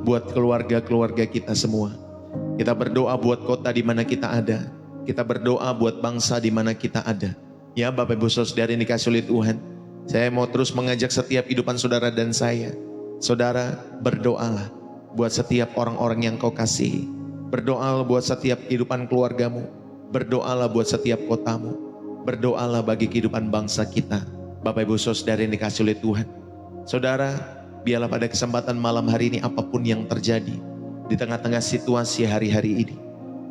buat keluarga-keluarga kita semua. Kita berdoa buat kota di mana kita ada. Kita berdoa buat bangsa di mana kita ada. Ya Bapak Ibu Saudara yang dikasihi oleh Tuhan, saya mau terus mengajak setiap kehidupan saudara dan saya. Saudara, berdoalah buat setiap orang-orang yang kau kasihi. Berdoalah buat setiap kehidupan keluargamu. Berdoalah buat setiap kotamu. Berdoalah bagi kehidupan bangsa kita. Bapak Ibu Saudara yang dikasihi oleh Tuhan. Saudara, biarlah pada kesempatan malam hari ini apapun yang terjadi di tengah-tengah situasi hari-hari ini,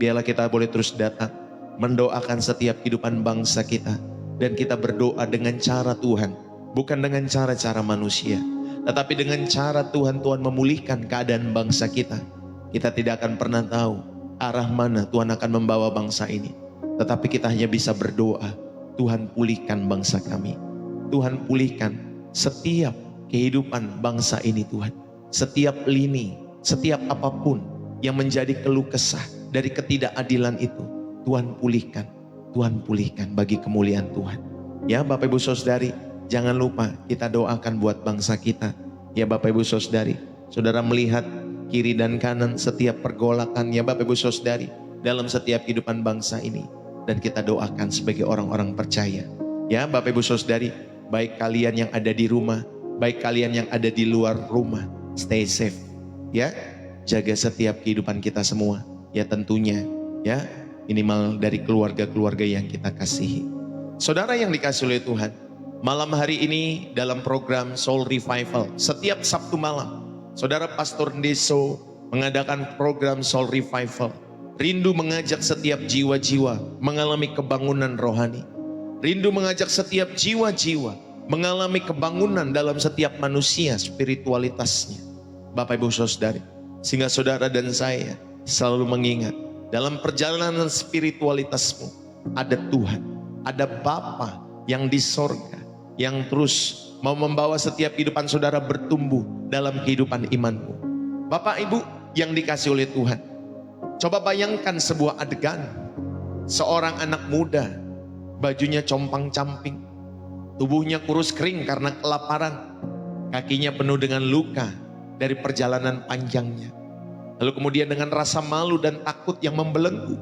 biarlah kita boleh terus datang mendoakan setiap kehidupan bangsa kita. Dan kita berdoa dengan cara Tuhan, bukan dengan cara-cara manusia, tetapi dengan cara Tuhan memulihkan keadaan bangsa kita. Kita tidak akan pernah tahu arah mana Tuhan akan membawa bangsa ini, tetapi kita hanya bisa berdoa, Tuhan pulihkan bangsa kami. Tuhan pulihkan setiap kehidupan bangsa ini Tuhan. Setiap lini, setiap apapun yang menjadi keluh kesah dari ketidakadilan itu, Tuhan pulihkan. Tuhan pulihkan bagi kemuliaan Tuhan. Ya Bapak Ibu Saudari, jangan lupa kita doakan buat bangsa kita. Ya Bapak Ibu Saudari, saudara melihat kiri dan kanan setiap pergolakan ya Bapak Ibu Saudari dalam setiap kehidupan bangsa ini. Dan kita doakan sebagai orang-orang percaya. Ya Bapak Ibu Saudari, baik kalian yang ada di rumah, baik kalian yang ada di luar rumah, stay safe. Ya, jaga setiap kehidupan kita semua. Ya tentunya, ya minimal dari keluarga-keluarga yang kita kasihi. Saudara yang dikasihi oleh Tuhan, malam hari ini dalam program Soul Revival, setiap Sabtu malam, Saudara Pastor Ndeso mengadakan program Soul Revival. Rindu mengajak setiap jiwa-jiwa mengalami kebangunan rohani. Rindu mengajak setiap jiwa-jiwa mengalami kebangunan dalam setiap manusia spiritualitasnya. Bapak Ibu Saudari, sehingga saudara dan saya selalu mengingat, dalam perjalanan spiritualitasmu ada Tuhan, ada Bapa yang di sorga, yang terus mau membawa setiap kehidupan saudara bertumbuh dalam kehidupan imanmu. Bapak Ibu yang dikasihi oleh Tuhan, coba bayangkan sebuah adegan, seorang anak muda, bajunya compang-camping, tubuhnya kurus kering karena kelaparan, kakinya penuh dengan luka dari perjalanan panjangnya. Lalu kemudian dengan rasa malu dan takut yang membelenggu,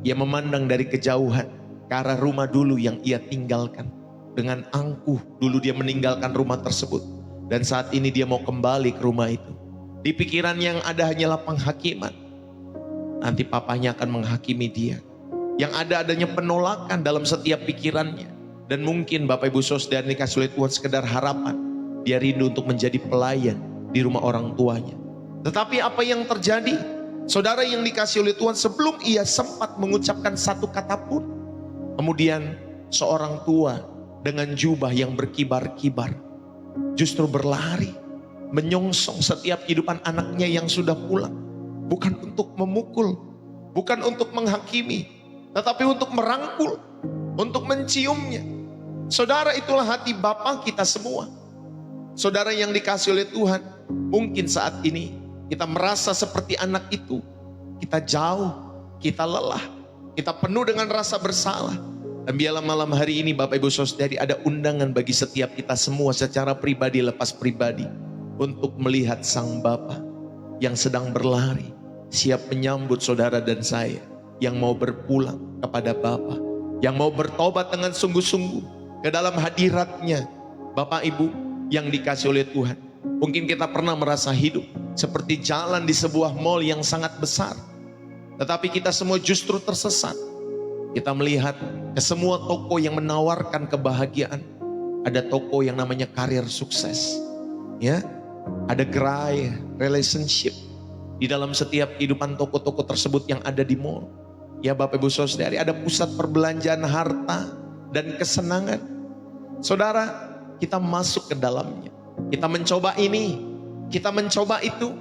ia memandang dari kejauhan ke arah rumah dulu yang ia tinggalkan. Dengan angkuh dulu dia meninggalkan rumah tersebut. Dan saat ini dia mau kembali ke rumah itu. Di pikiran yang ada hanyalah penghakiman. Nanti papanya akan menghakimi dia. Yang ada adanya penolakan dalam setiap pikirannya. Dan mungkin Bapak Ibu Saudara dikasih oleh Tuhan sekedar harapan. Dia rindu untuk menjadi pelayan di rumah orang tuanya. Tetapi apa yang terjadi? Saudara yang dikasihi oleh Tuhan, sebelum ia sempat mengucapkan satu kata pun, kemudian seorang tua dengan jubah yang berkibar-kibar justru berlari menyongsong setiap kehidupan anaknya yang sudah pulang. Bukan untuk memukul, bukan untuk menghakimi, tetapi untuk merangkul, untuk menciumnya. Saudara, itulah hati Bapa kita semua. Saudara yang dikasihi oleh Tuhan, mungkin saat ini kita merasa seperti anak itu. Kita jauh, kita lelah, kita penuh dengan rasa bersalah. Dan biarlah malam hari ini Bapak Ibu Saudari ada undangan bagi setiap kita semua secara pribadi lepas pribadi. Untuk melihat Sang Bapa yang sedang berlari, siap menyambut saudara dan saya. Yang mau berpulang kepada Bapa, yang mau bertobat dengan sungguh-sungguh ke dalam hadirat-Nya. Bapak Ibu yang dikasihi oleh Tuhan, mungkin kita pernah merasa hidup seperti jalan di sebuah mall yang sangat besar. Tetapi kita semua justru tersesat. Kita melihat ke semua toko yang menawarkan kebahagiaan. Ada toko yang namanya karir sukses. Ya, ada gerai relationship di dalam setiap kehidupan toko-toko tersebut yang ada di mall. Ya Bapak Ibu Saudari, ada pusat perbelanjaan harta dan kesenangan. Saudara, kita masuk ke dalamnya. Kita mencoba ini, kita mencoba itu,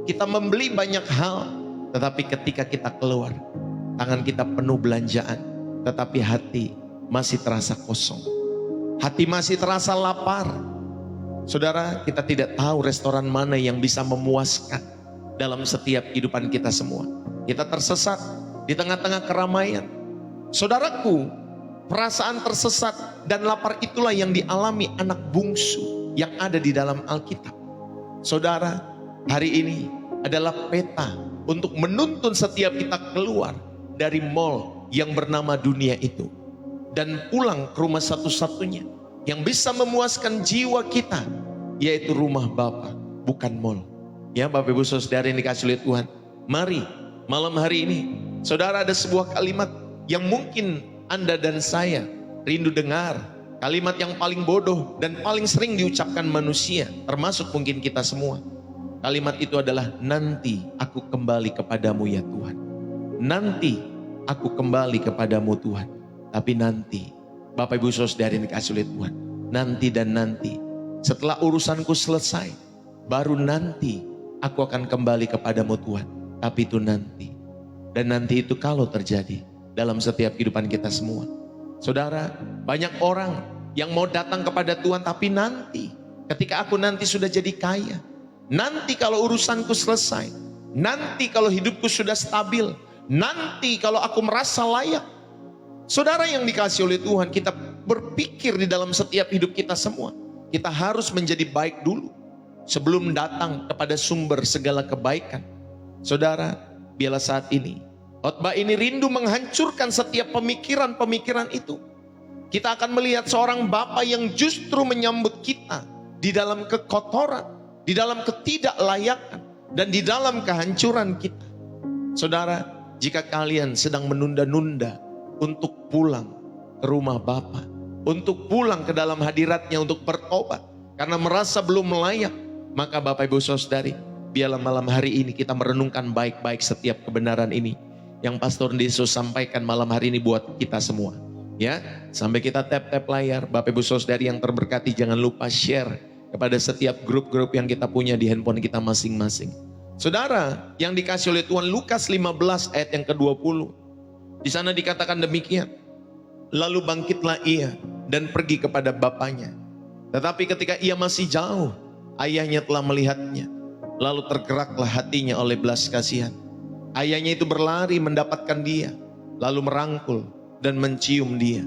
kita membeli banyak hal. Tetapi ketika kita keluar, tangan kita penuh belanjaan, tetapi hati masih terasa kosong. Hati masih terasa lapar. Saudara, kita tidak tahu restoran mana yang bisa memuaskan dalam setiap kehidupan kita semua. Kita tersesat di tengah-tengah keramaian. Saudaraku, perasaan tersesat dan lapar itulah yang dialami anak bungsu yang ada di dalam Alkitab. Saudara, hari ini adalah peta untuk menuntun setiap kita keluar dari mall yang bernama dunia itu dan pulang ke rumah satu-satunya yang bisa memuaskan jiwa kita, yaitu rumah Bapa, bukan mall. Ya Bapak Ibu Saudara yang dikasihi oleh Tuhan, mari malam hari ini saudara ada sebuah kalimat yang mungkin Anda dan saya rindu dengar. Kalimat yang paling bodoh dan paling sering diucapkan manusia, termasuk mungkin kita semua. Kalimat itu adalah, nanti aku kembali kepadamu ya Tuhan. Nanti aku kembali kepadamu Tuhan. Tapi nanti, Bapak Ibu Saudara yang dikasihi oleh Tuhan, nanti dan nanti, setelah urusanku selesai, baru nanti aku akan kembali kepadamu Tuhan. Tapi itu nanti. Dan nanti itu kalau terjadi dalam setiap kehidupan kita semua. Saudara, banyak orang yang mau datang kepada Tuhan, tapi nanti, ketika aku nanti sudah jadi kaya, nanti kalau urusanku selesai, nanti kalau hidupku sudah stabil, nanti kalau aku merasa layak. Saudara yang dikasihi oleh Tuhan, kita berpikir di dalam setiap hidup kita semua, kita harus menjadi baik dulu sebelum datang kepada sumber segala kebaikan. Saudara, biarlah saat ini khotbah ini rindu menghancurkan setiap pemikiran-pemikiran itu. Kita akan melihat seorang Bapa yang justru menyambut kita di dalam kekotoran, di dalam ketidaklayakan, dan di dalam kehancuran kita. Saudara, jika kalian sedang menunda-nunda untuk pulang ke rumah Bapa, untuk pulang ke dalam hadiratnya untuk bertobat karena merasa belum layak, maka Bapak Ibu Saudari, biarlah malam hari ini kita merenungkan baik-baik setiap kebenaran ini yang Pastor Yesus sampaikan malam hari ini buat kita semua. Ya, sampai kita tap-tap layar, Bapak Ibu Saudari yang terberkati, jangan lupa share kepada setiap grup-grup yang kita punya di handphone kita masing-masing. Saudara yang dikasihi oleh Tuhan, Lukas 15 ayat yang ke-20. Di sana dikatakan demikian. Lalu bangkitlah ia dan pergi kepada bapaknya. Tetapi ketika ia masih jauh, ayahnya telah melihatnya. Lalu tergeraklah hatinya oleh belas kasihan. Ayahnya itu berlari mendapatkan dia, lalu merangkul dan mencium dia.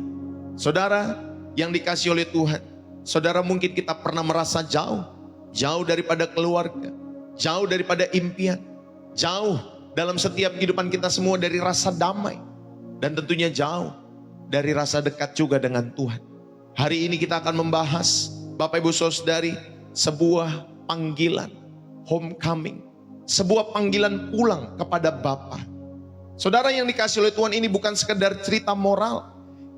Saudara yang dikasihi oleh Tuhan, saudara mungkin kita pernah merasa jauh daripada keluarga, jauh daripada impian, jauh dalam setiap kehidupan kita semua dari rasa damai, dan tentunya jauh dari rasa dekat juga dengan Tuhan. Hari ini kita akan membahas, Bapak Ibu Saudari, sebuah panggilan homecoming, sebuah panggilan pulang kepada Bapa. Saudara yang dikasihi oleh Tuhan, ini bukan sekedar cerita moral.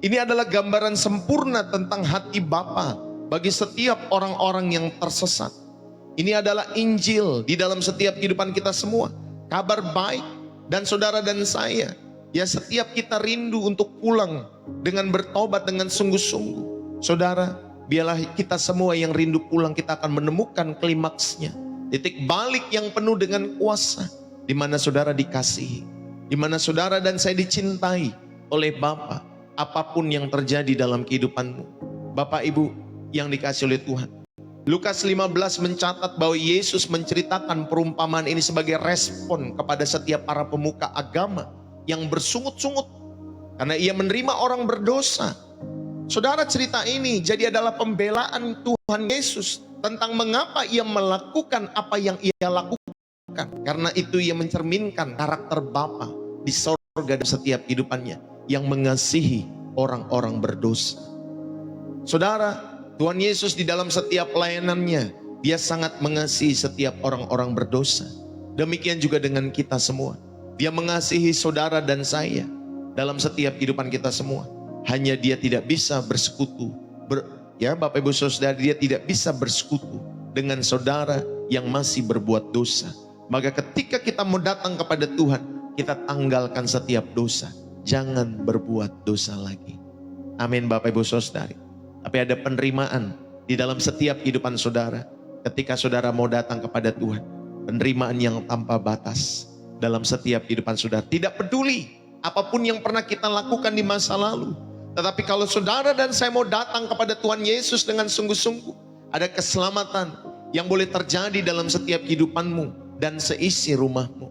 Ini adalah gambaran sempurna tentang hati Bapa bagi setiap orang-orang yang tersesat. Ini adalah Injil di dalam setiap kehidupan kita semua, kabar baik. Dan saudara dan saya, ya setiap kita rindu untuk pulang dengan bertobat dengan sungguh-sungguh. Saudara, biarlah kita semua yang rindu pulang, kita akan menemukan klimaksnya. Titik balik yang penuh dengan kuasa, di mana saudara dikasihi, di mana saudara dan saya dicintai oleh Bapa. Apapun yang terjadi dalam kehidupanmu, Bapak Ibu yang dikasihi oleh Tuhan, Lukas 15 mencatat bahwa Yesus menceritakan perumpamaan ini sebagai respon kepada setiap para pemuka agama yang bersungut-sungut karena ia menerima orang berdosa. Saudara, cerita ini jadi adalah pembelaan Tuhan Yesus tentang mengapa ia melakukan apa yang ia lakukan. Karena itu ia mencerminkan karakter Bapa di sorga dan setiap kehidupannya yang mengasihi orang-orang berdosa. Saudara, Tuhan Yesus di dalam setiap pelayanannya, dia sangat mengasihi setiap orang-orang berdosa. Demikian juga dengan kita semua. Dia mengasihi saudara dan saya dalam setiap kehidupan kita semua. Hanya dia tidak bisa bersekutu. Ya Bapak Ibu Saudara, dia tidak bisa bersekutu dengan saudara yang masih berbuat dosa. Maka ketika kita mau datang kepada Tuhan, kita tanggalkan setiap dosa. Jangan berbuat dosa lagi. Amin Bapak Ibu Saudari. Tapi ada penerimaan di dalam setiap kehidupan saudara. Ketika saudara mau datang kepada Tuhan, penerimaan yang tanpa batas dalam setiap kehidupan saudara. Tidak peduli apapun yang pernah kita lakukan di masa lalu. Tetapi kalau saudara dan saya mau datang kepada Tuhan Yesus dengan sungguh-sungguh, ada keselamatan yang boleh terjadi dalam setiap kehidupanmu dan seisi rumahmu.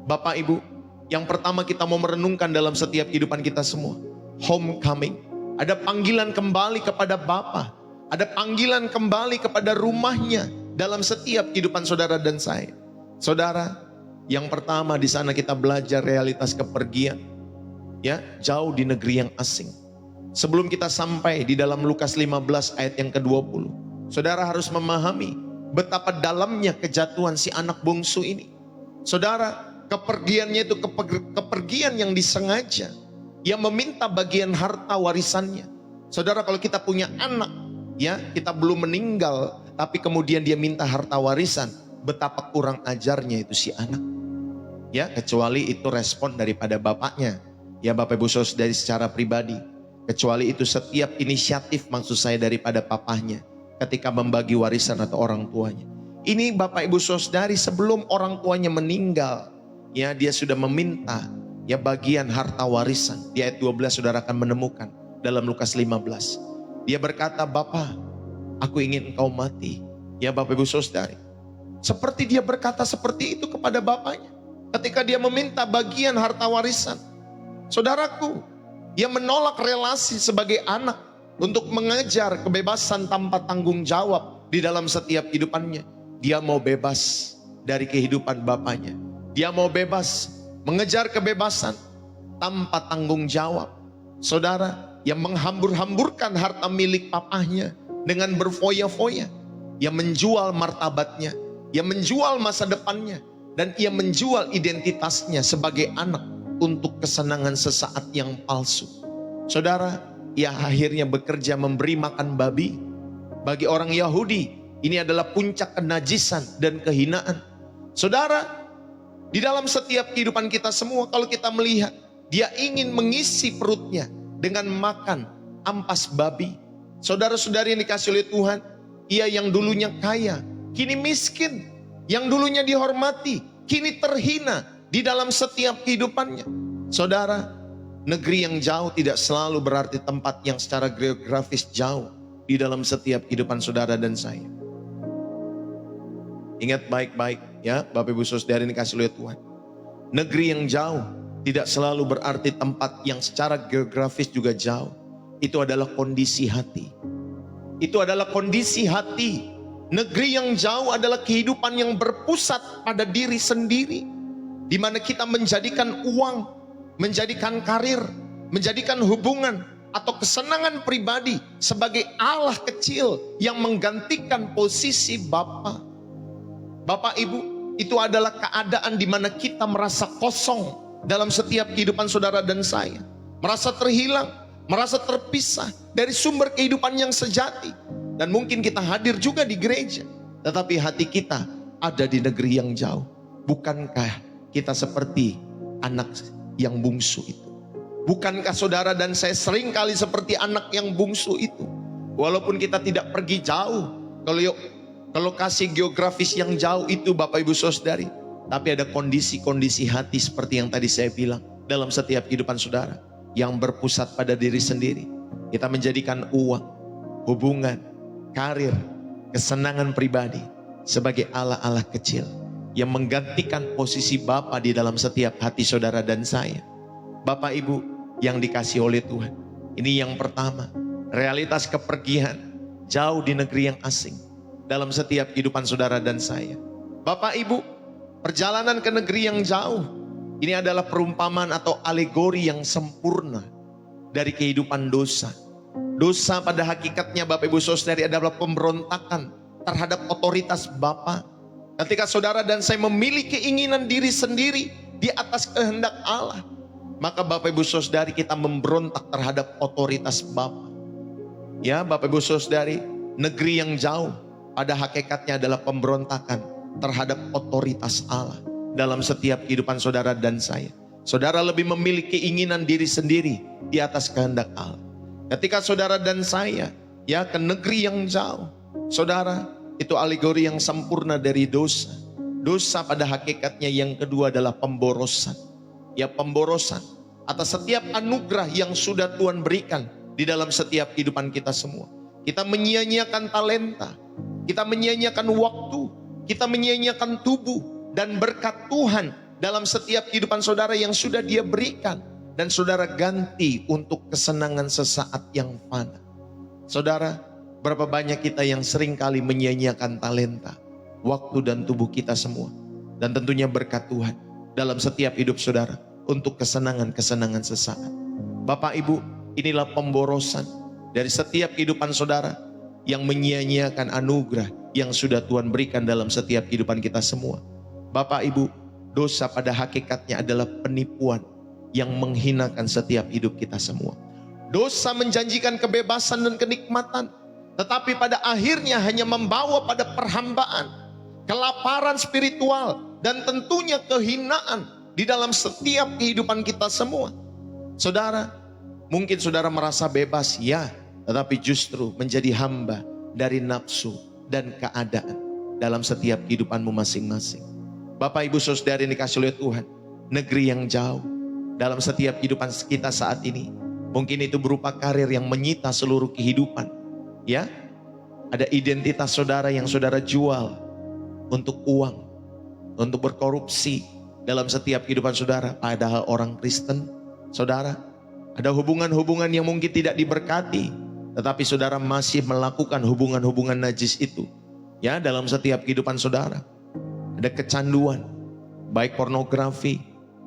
Bapak Ibu, yang pertama kita mau merenungkan dalam setiap kehidupan kita semua, homecoming. Ada panggilan kembali kepada Bapa, ada panggilan kembali kepada rumahnya dalam setiap kehidupan saudara dan saya. Saudara, Yang pertama di sana kita belajar realitas kepergian, ya, jauh di negeri yang asing. Sebelum kita sampai di dalam Lukas 15 ayat yang ke-20, saudara harus memahami betapa dalamnya kejatuhan si anak bungsu ini. Saudara, kepergiannya itu kepergian yang disengaja, yang meminta bagian harta warisannya. Saudara, kalau kita punya anak, ya, kita belum meninggal, tapi kemudian dia minta harta warisan, betapa kurang ajarnya itu si anak. Ya, kecuali itu respon daripada bapaknya. Ya, Bapak Ibu Saudara secara pribadi. Kecuali itu setiap inisiatif maksud saya daripada papahnya ketika membagi warisan atau orang tuanya. Ini Bapak Ibu Saudari sebelum orang tuanya meninggal, ya, dia sudah meminta ya bagian harta warisan. Di ayat 12 saudara akan menemukan dalam Lukas 15. Dia berkata, "Bapa, aku ingin engkau mati." Ya Bapak Ibu Saudari. Seperti dia berkata seperti itu kepada bapaknya ketika dia meminta bagian harta warisan. Saudaraku, dia menolak relasi sebagai anak untuk mengejar kebebasan tanpa tanggung jawab di dalam setiap kehidupannya. Dia mau bebas dari kehidupan bapaknya. Dia mau bebas mengejar kebebasan tanpa tanggung jawab. Saudara, yang menghambur-hamburkan harta milik papahnya dengan berfoya-foya. Ia menjual martabatnya, ia menjual masa depannya, dan ia menjual identitasnya sebagai anak untuk kesenangan sesaat yang palsu. Saudara, ia akhirnya bekerja memberi makan babi. Bagi orang Yahudi, ini adalah puncak kenajisan dan kehinaan. Saudara, di dalam setiap kehidupan kita semua, kalau kita melihat, dia ingin mengisi perutnya dengan makan ampas babi. Saudara-saudari yang dikasih oleh Tuhan, ia yang dulunya kaya, kini miskin. Yang dulunya dihormati, kini terhina di dalam setiap kehidupannya. Saudara, negeri yang jauh tidak selalu berarti tempat yang secara geografis jauh di dalam setiap kehidupan saudara dan saya. Ingat baik-baik ya Bapak Ibu Saudara ini kasih oleh Tuhan. Negeri yang jauh tidak selalu berarti tempat yang secara geografis juga jauh. Itu adalah kondisi hati. Itu adalah kondisi hati. Negeri yang jauh adalah kehidupan yang berpusat pada diri sendiri. Di mana kita menjadikan uang, menjadikan karir, menjadikan hubungan atau kesenangan pribadi sebagai Allah kecil yang menggantikan posisi Bapa. Bapak Ibu, itu adalah keadaan di mana kita merasa kosong dalam setiap kehidupan saudara dan saya. Merasa terhilang, merasa terpisah dari sumber kehidupan yang sejati. Dan mungkin kita hadir juga di gereja, tetapi hati kita ada di negeri yang jauh. Bukankah kita seperti anak yang bungsu itu? Bukankah saudara dan saya sering kali seperti anak yang bungsu itu? Walaupun kita tidak pergi jauh ke lokasi geografis yang jauh itu Bapak Ibu Saudari, tapi ada kondisi-kondisi hati seperti yang tadi saya bilang dalam setiap kehidupan saudara yang berpusat pada diri sendiri. Kita menjadikan uang, hubungan, karir, kesenangan pribadi sebagai Allah-Allah kecil yang menggantikan posisi Bapa di dalam setiap hati saudara dan saya. Bapak Ibu yang dikasih oleh Tuhan, ini yang pertama, realitas kepergian jauh di negeri yang asing dalam setiap kehidupan saudara dan saya. Bapak Ibu, perjalanan ke negeri yang jauh ini adalah perumpamaan atau alegori yang sempurna dari kehidupan dosa. Dosa pada hakikatnya Bapak Ibu Saudari adalah pemberontakan terhadap otoritas Bapa. Ketika saudara dan saya memiliki keinginan diri sendiri di atas kehendak Allah, maka Bapak Ibu Saudari kita memberontak terhadap otoritas Bapa. Ya Bapak Ibu Saudari, negeri yang jauh pada hakikatnya adalah pemberontakan terhadap otoritas Allah dalam setiap kehidupan saudara dan saya. Saudara lebih memiliki keinginan diri sendiri di atas kehendak Allah. Ketika saudara dan saya ya ke negeri yang jauh, saudara, itu alegori yang sempurna dari dosa. Dosa pada hakikatnya yang kedua adalah pemborosan. Ya, pemborosan atas setiap anugerah yang sudah Tuhan berikan di dalam setiap kehidupan kita semua. Kita menyia-nyiakan talenta, kita menyia-nyiakan waktu, kita menyia-nyiakan tubuh dan berkat Tuhan dalam setiap kehidupan saudara yang sudah Dia berikan. Dan saudara ganti untuk kesenangan sesaat yang fana. Saudara, berapa banyak kita yang sering kali menyia-nyiakan talenta, waktu dan tubuh kita semua dan tentunya berkat Tuhan dalam setiap hidup saudara untuk kesenangan-kesenangan sesaat. Bapak Ibu, inilah pemborosan dari setiap kehidupan saudara yang menyia-nyiakan anugerah yang sudah Tuhan berikan dalam setiap kehidupan kita semua. Bapak Ibu, dosa pada hakikatnya adalah penipuan yang menghinakan setiap hidup kita semua. Dosa menjanjikan kebebasan dan kenikmatan, tetapi pada akhirnya hanya membawa pada perhambaan, kelaparan spiritual, dan tentunya kehinaan di dalam setiap kehidupan kita semua. Saudara, mungkin saudara merasa bebas, ya, tetapi justru menjadi hamba dari nafsu dan keadaan dalam setiap kehidupanmu masing-masing. Bapak Ibu Saudara yang dikasihi oleh Tuhan, negeri yang jauh dalam setiap kehidupan kita saat ini, mungkin itu berupa karir yang menyita seluruh kehidupan. Ya, ada identitas saudara yang saudara jual untuk uang, untuk berkorupsi dalam setiap kehidupan saudara. Padahal orang Kristen, saudara, ada hubungan-hubungan yang mungkin tidak diberkati, tetapi saudara masih melakukan hubungan-hubungan najis itu. Ya, dalam setiap kehidupan saudara ada kecanduan, baik pornografi,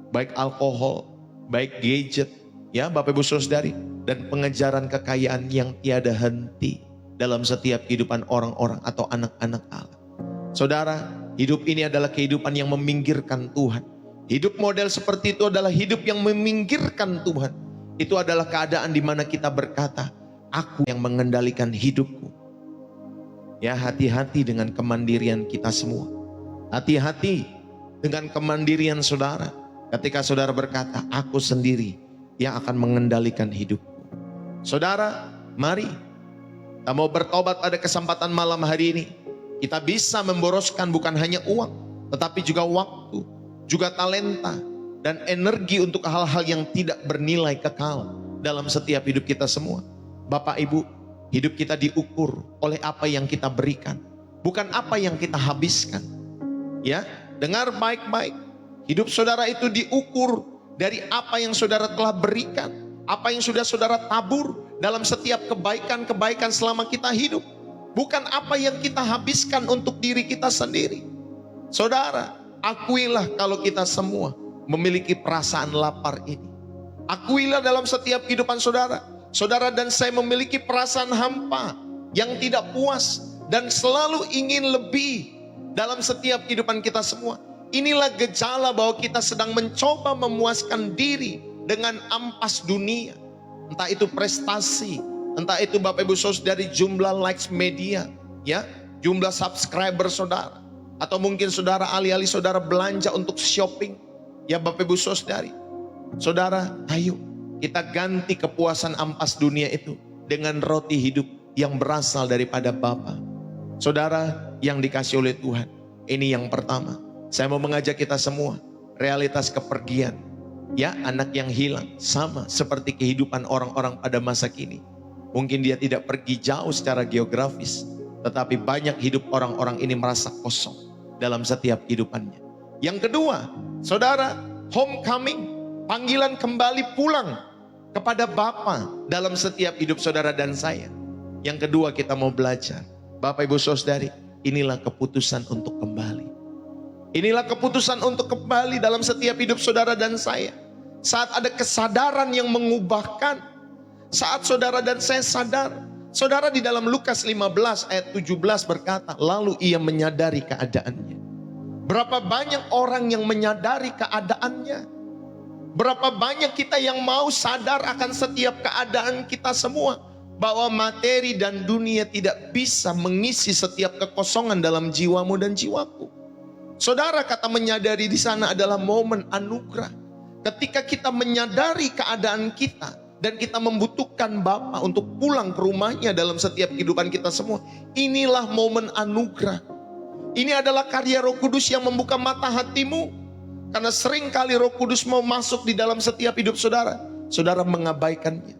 baik alkohol, baik gadget, ya Bapak Ibu Saudari, dan pengejaran kekayaan yang tiada henti dalam setiap kehidupan orang-orang atau anak-anak Allah. Saudara, hidup ini adalah kehidupan yang meminggirkan Tuhan. Hidup model seperti itu adalah hidup yang meminggirkan Tuhan. Itu adalah keadaan di mana kita berkata, aku yang mengendalikan hidupku. Ya, hati-hati dengan kemandirian kita semua. Hati-hati dengan kemandirian saudara. Ketika saudara berkata, aku sendiri yang akan mengendalikan hidupku. Saudara, mari kita mau bertobat pada kesempatan malam hari ini. Kita bisa memboroskan bukan hanya uang, tetapi juga waktu, juga talenta, dan energi untuk hal-hal yang tidak bernilai kekal dalam setiap hidup kita semua. Bapak Ibu, hidup kita diukur oleh apa yang kita berikan, bukan apa yang kita habiskan. Ya, dengar baik-baik. Hidup saudara itu diukur dari apa yang saudara telah berikan, apa yang sudah saudara tabur dalam setiap kebaikan-kebaikan selama kita hidup. Bukan apa yang kita habiskan untuk diri kita sendiri. Saudara, akuilah kalau kita semua memiliki perasaan lapar ini. Akuilah dalam setiap kehidupan saudara. Saudara dan saya memiliki perasaan hampa yang tidak puas dan selalu ingin lebih dalam setiap kehidupan kita semua. Inilah gejala bahwa kita sedang mencoba memuaskan diri dengan ampas dunia. Entah itu prestasi, entah itu Bapak Ibu Saudara dari jumlah likes media, ya, jumlah subscriber saudara, atau mungkin saudara alih-alih saudara belanja untuk shopping, ya Bapak Ibu Saudari. Saudara, ayo kita ganti kepuasan ampas dunia itu dengan roti hidup yang berasal daripada Bapa. Saudara yang dikasihi oleh Tuhan, ini yang pertama. Saya mau mengajak kita semua, realitas kepergian. Ya, anak yang hilang sama seperti kehidupan orang-orang pada masa kini. Mungkin dia tidak pergi jauh secara geografis, tetapi banyak hidup orang-orang ini merasa kosong dalam setiap kehidupannya. Yang kedua, saudara, homecoming, panggilan kembali pulang kepada Bapa dalam setiap hidup saudara dan saya. Yang kedua, kita mau belajar, Bapak Ibu Saudari, inilah keputusan untuk kembali. Inilah keputusan untuk kembali dalam setiap hidup saudara dan saya. Saat ada kesadaran yang mengubahkan, saat saudara dan saya sadar. Saudara, di dalam Lukas 15 ayat 17 berkata, lalu ia menyadari keadaannya. Berapa banyak orang yang menyadari keadaannya? Berapa banyak kita yang mau sadar akan setiap keadaan kita semua, bahwa materi dan dunia tidak bisa mengisi setiap kekosongan dalam jiwamu dan jiwaku. Saudara, kata menyadari di sana adalah momen anugerah. Ketika kita menyadari keadaan kita dan kita membutuhkan Bapa untuk pulang ke rumahnya dalam setiap kehidupan kita semua, inilah momen anugerah. Ini adalah karya Roh Kudus yang membuka mata hatimu. Karena sering kali Roh Kudus mau masuk di dalam setiap hidup saudara, saudara mengabaikannya,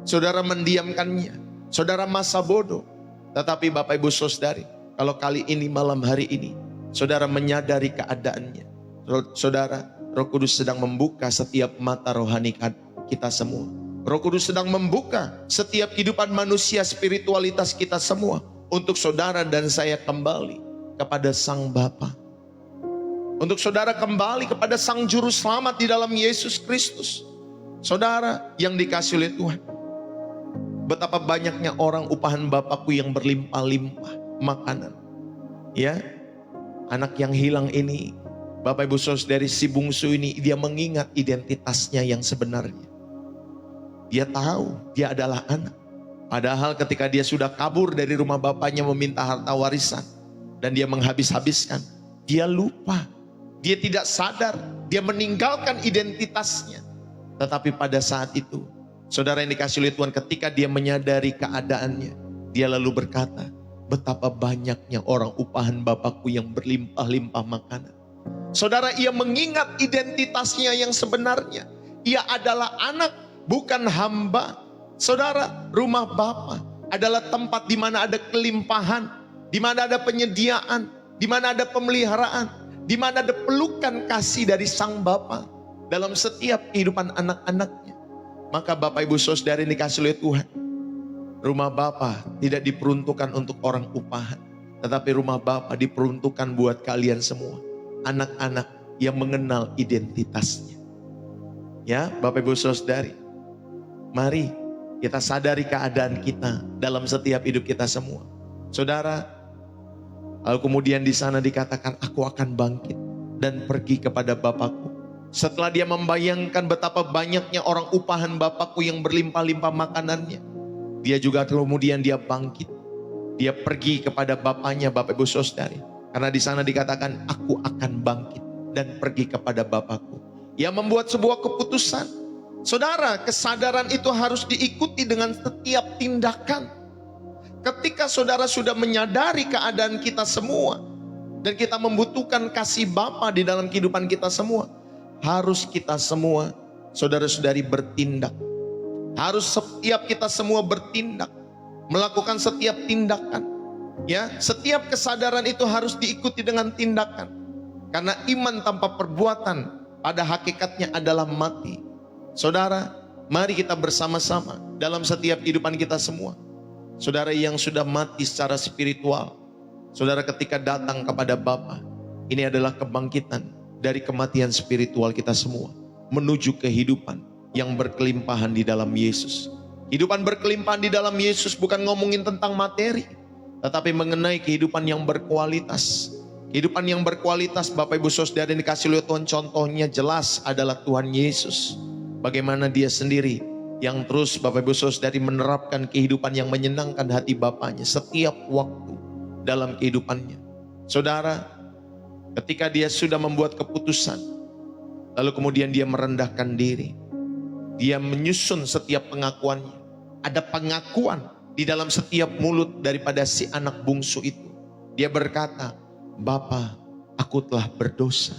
saudara mendiamkannya, saudara masa bodoh. Tetapi Bapak Ibu Saudari, kalau kali ini malam hari ini saudara menyadari keadaannya, saudara, Roh Kudus sedang membuka setiap mata rohani kita semua. Roh Kudus sedang membuka setiap kehidupan manusia, spiritualitas kita semua, untuk saudara dan saya kembali kepada Sang Bapa. Untuk saudara kembali kepada Sang Juru Selamat di dalam Yesus Kristus. Saudara yang dikasihi oleh Tuhan, betapa banyaknya orang upahan Bapakku yang berlimpah-limpah makanan. Ya, anak yang hilang ini, Bapak Ibu Saudari, si bungsu ini, dia mengingat identitasnya yang sebenarnya. Dia tahu dia adalah anak. Padahal ketika dia sudah kabur dari rumah bapaknya meminta harta warisan, dan dia menghabis-habiskan, dia lupa. Dia tidak sadar, dia meninggalkan identitasnya. Tetapi pada saat itu, saudara yang dikasihi oleh Tuhan, ketika dia menyadari keadaannya, dia lalu berkata, betapa banyaknya orang upahan Bapakku yang berlimpah-limpah makanan. Saudara, ia mengingat identitasnya yang sebenarnya. Ia adalah anak, bukan hamba. Saudara, rumah Bapa adalah tempat di mana ada kelimpahan, di mana ada penyediaan, di mana ada pemeliharaan, di mana ada pelukan kasih dari Sang Bapa dalam setiap kehidupan anak-anaknya. Maka Bapak Ibu Saudara yang dikasihi oleh Tuhan, rumah Bapa tidak diperuntukkan untuk orang upahan, tetapi rumah Bapa diperuntukkan buat kalian semua, anak-anak yang mengenal identitasnya. Ya, Bapak Ibu Saudari, mari kita sadari keadaan kita dalam setiap hidup kita semua. Saudara, lalu kemudian di sana dikatakan, aku akan bangkit dan pergi kepada Bapakku. Setelah dia membayangkan betapa banyaknya orang upahan Bapakku yang berlimpah-limpah makanannya, dia juga kemudian dia bangkit. Dia pergi kepada Bapaknya, Bapak Ibu Saudari. Karena di sana dikatakan, aku akan bangkit dan pergi kepada Bapakku. Ia membuat sebuah keputusan. Saudara, kesadaran itu harus diikuti dengan setiap tindakan. Ketika saudara sudah menyadari keadaan kita semua, dan kita membutuhkan kasih Bapa di dalam kehidupan kita semua, harus kita semua, saudara-saudari, bertindak. Harus setiap kita semua bertindak, melakukan setiap tindakan. Ya, setiap kesadaran itu harus diikuti dengan tindakan. Karena iman tanpa perbuatan pada hakikatnya adalah mati. Saudara, mari kita bersama-sama dalam setiap kehidupan kita semua. Saudara yang sudah mati secara spiritual, saudara ketika datang kepada Bapa, ini adalah kebangkitan dari kematian spiritual kita semua, menuju kehidupan yang berkelimpahan di dalam Yesus. Kehidupan berkelimpahan di dalam Yesus bukan ngomongin tentang materi, tetapi mengenai kehidupan yang berkualitas. Kehidupan yang berkualitas, Bapak Ibu Saudara yang dikasihi oleh Tuhan, contohnya jelas adalah Tuhan Yesus. Bagaimana dia sendiri yang terus, Bapak Ibu Saudari, menerapkan kehidupan yang menyenangkan hati Bapaknya setiap waktu dalam kehidupannya. Saudara, ketika dia sudah membuat keputusan, lalu kemudian dia merendahkan diri, dia menyusun setiap pengakuannya. Ada pengakuan di dalam setiap mulut daripada si anak bungsu itu. Dia berkata, Bapa, aku telah berdosa,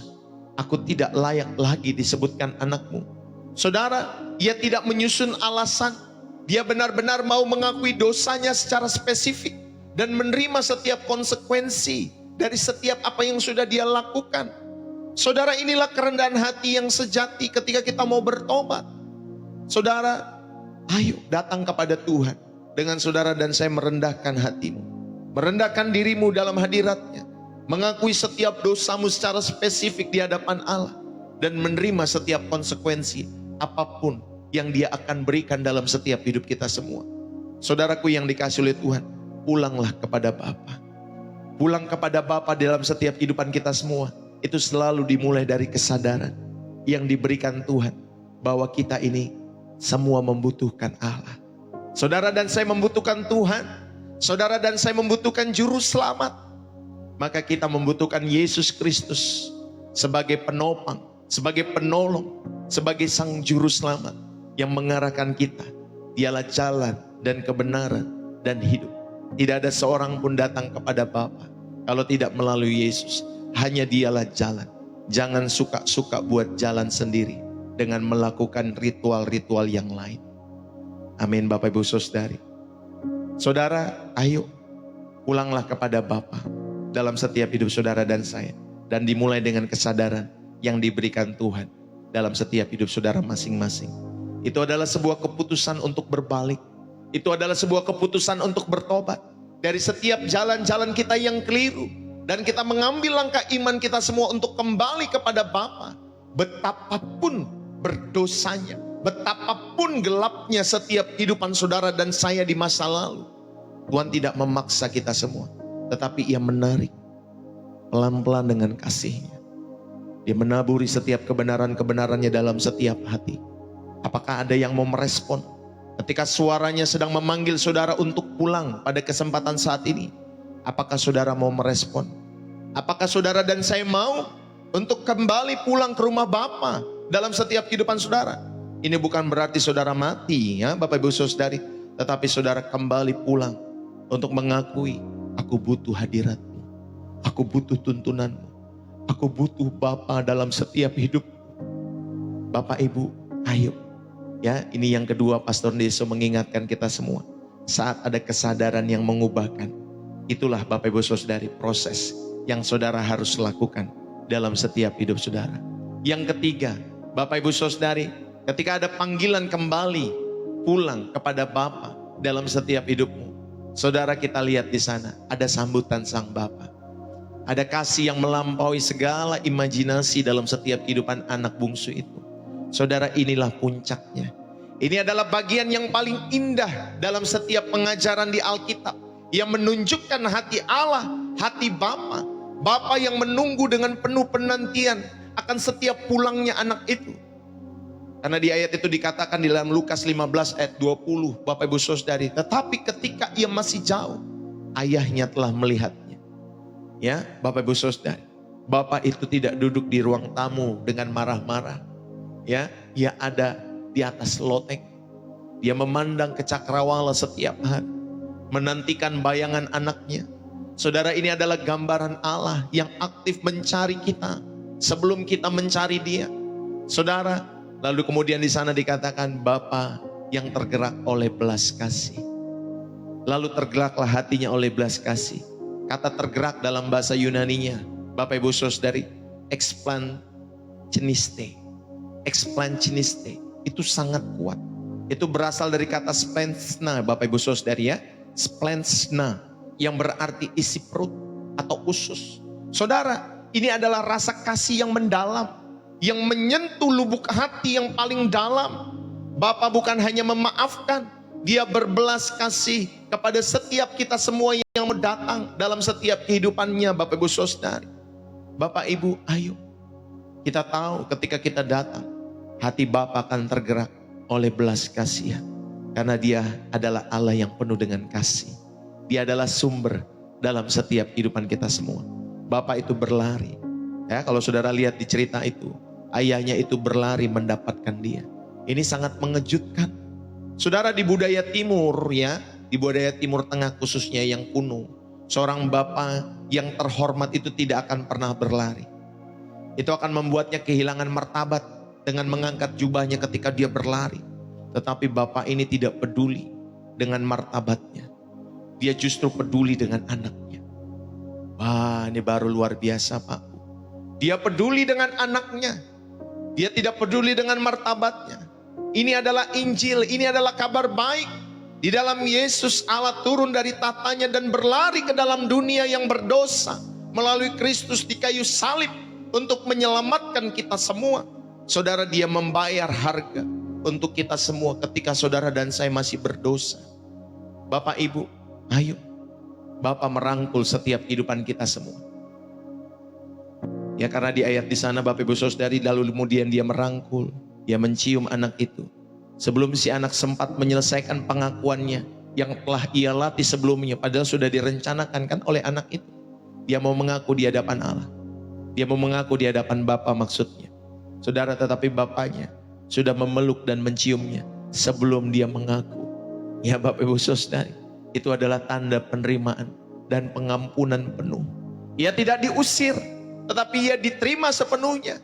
aku tidak layak lagi disebutkan anakmu. Saudara, ia tidak menyusun alasan. Dia benar-benar mau mengakui dosanya secara spesifik dan menerima setiap konsekuensi dari setiap apa yang sudah dia lakukan. Saudara, inilah kerendahan hati yang sejati ketika kita mau bertobat. Saudara, ayo datang kepada Tuhan dengan saudara dan saya merendahkan hatimu, merendahkan dirimu dalam hadiratnya, mengakui setiap dosamu secara spesifik di hadapan Allah, dan menerima setiap konsekuensi apapun yang dia akan berikan dalam setiap hidup kita semua. Saudaraku yang dikasihi oleh Tuhan, pulanglah kepada Bapa. Pulang kepada Bapa dalam setiap kehidupan kita semua, itu selalu dimulai dari kesadaran yang diberikan Tuhan bahwa kita ini semua membutuhkan Allah. Saudara dan saya membutuhkan Tuhan. Saudara dan saya membutuhkan juru selamat. Maka kita membutuhkan Yesus Kristus sebagai penopang, sebagai penolong, sebagai Sang Juru Selamat yang mengarahkan kita. Dialah jalan dan kebenaran dan hidup. Tidak ada seorang pun datang kepada Bapa kalau tidak melalui Yesus. Hanya dialah jalan. Jangan suka-suka buat jalan sendiri dengan melakukan ritual-ritual yang lain. Amin, Bapak Ibu Saudari. Saudara, ayo pulanglah kepada Bapa dalam setiap hidup saudara dan saya. Dan dimulai dengan kesadaran yang diberikan Tuhan dalam setiap hidup saudara masing-masing. Itu adalah sebuah keputusan untuk berbalik. Itu adalah sebuah keputusan untuk bertobat dari setiap jalan-jalan kita yang keliru. dan kita mengambil langkah iman kita semua untuk kembali kepada Bapa, betapapun berdosanya, betapapun gelapnya setiap kehidupan saudara dan saya di masa lalu, Tuhan tidak memaksa kita semua, tetapi Ia menarik pelan-pelan dengan kasih-Nya. Dia menaburi setiap kebenaran-kebenarannya dalam setiap hati. Apakah ada yang mau merespon ketika suaranya sedang memanggil saudara untuk pulang pada kesempatan saat ini? Apakah saudara mau merespon? Apakah saudara dan saya mau untuk kembali pulang ke rumah Bapa dalam setiap kehidupan saudara? Ini bukan berarti saudara mati ya Bapak Ibu Saudari, tetapi saudara kembali pulang untuk mengakui, aku butuh hadirat-Mu, aku butuh tuntunan-Mu, aku butuh Bapa dalam setiap hidup. Bapak Ibu, ayo. Ya, ini yang kedua Pastor Deso mengingatkan kita semua. Saat ada kesadaran yang mengubahkan, itulah Bapak Ibu Saudari proses yang saudara harus lakukan dalam setiap hidup saudara. Yang ketiga, Bapak Ibu Saudari, ketika ada panggilan kembali pulang kepada Bapa dalam setiap hidupmu, saudara kita lihat di sana ada sambutan Sang Bapa. Ada kasih yang melampaui segala imajinasi dalam setiap kehidupan anak bungsu itu. Saudara, inilah puncaknya. Ini adalah bagian yang paling indah dalam setiap pengajaran di Alkitab, yang menunjukkan hati Allah, hati Bapa. Bapa yang menunggu dengan penuh penantian akan setiap pulangnya anak itu. Karena di ayat itu dikatakan di dalam Lukas 15 ayat 20, Bapak Ibu Saudari, tetapi ketika ia masih jauh, ayahnya telah melihatnya. Ya, Bapak Ibu Saudari, Bapak itu tidak duduk di ruang tamu dengan marah-marah. Ya, dia ada di atas loteng. Dia memandang ke cakrawala setiap hari, menantikan bayangan anaknya. Saudara, ini adalah gambaran Allah yang aktif mencari kita sebelum kita mencari Dia. Saudara, lalu kemudian di sana dikatakan Bapa yang tergerak oleh belas kasih. Lalu tergeraklah hatinya oleh belas kasih. Kata tergerak dalam bahasa Yunaninya, Bapak Ibu Saudari, explanceniste. Explanceniste itu sangat kuat. Itu berasal dari kata splensna, Bapak Ibu Saudari ya. Splensna yang berarti isi perut atau usus. Saudara, ini adalah rasa kasih yang mendalam, yang menyentuh lubuk hati yang paling dalam. Bapa bukan hanya memaafkan, Dia berbelas kasih kepada setiap kita semua yang datang dalam setiap kehidupannya, Bapak Ibu Saudari. Bapak Ibu, ayo. Kita tahu ketika kita datang, hati Bapa akan tergerak oleh belas kasihan. Karena Dia adalah Allah yang penuh dengan kasih. Dia adalah sumber dalam setiap kehidupan kita semua. Bapa itu berlari. Ya, kalau saudara lihat di cerita itu, ayahnya itu berlari mendapatkan dia. Ini sangat mengejutkan. Saudara, di budaya timur ya, di budaya timur tengah khususnya yang kuno, seorang bapa yang terhormat itu tidak akan pernah berlari. Itu akan membuatnya kehilangan martabat dengan mengangkat jubahnya ketika dia berlari. Tetapi bapa ini tidak peduli dengan martabatnya. Dia justru peduli dengan anaknya. Wah, ini baru luar biasa Pak. Dia peduli dengan anaknya. Dia tidak peduli dengan martabatnya. Ini adalah Injil, ini adalah kabar baik. Di dalam Yesus Allah turun dari tahtanya dan berlari ke dalam dunia yang berdosa. Melalui Kristus di kayu salib untuk menyelamatkan kita semua. Saudara, Dia membayar harga untuk kita semua ketika saudara dan saya masih berdosa. Bapak Ibu, ayo. Bapa merangkul setiap kehidupan kita semua. Ya, karena di ayat di sana Bapak Ibu Saudari, lalu kemudian Dia merangkul, Dia mencium anak itu. Sebelum si anak sempat menyelesaikan pengakuannya yang telah ia latih sebelumnya, padahal sudah direncanakan kan oleh anak itu. Dia mau mengaku di hadapan Allah. Dia mau mengaku di hadapan Bapa maksudnya. Saudara, tetapi bapaknya sudah memeluk dan menciumnya sebelum dia mengaku. Ya Bapak Ibu Saudari, itu adalah tanda penerimaan dan pengampunan penuh. Ia tidak diusir, tetapi ia diterima sepenuhnya.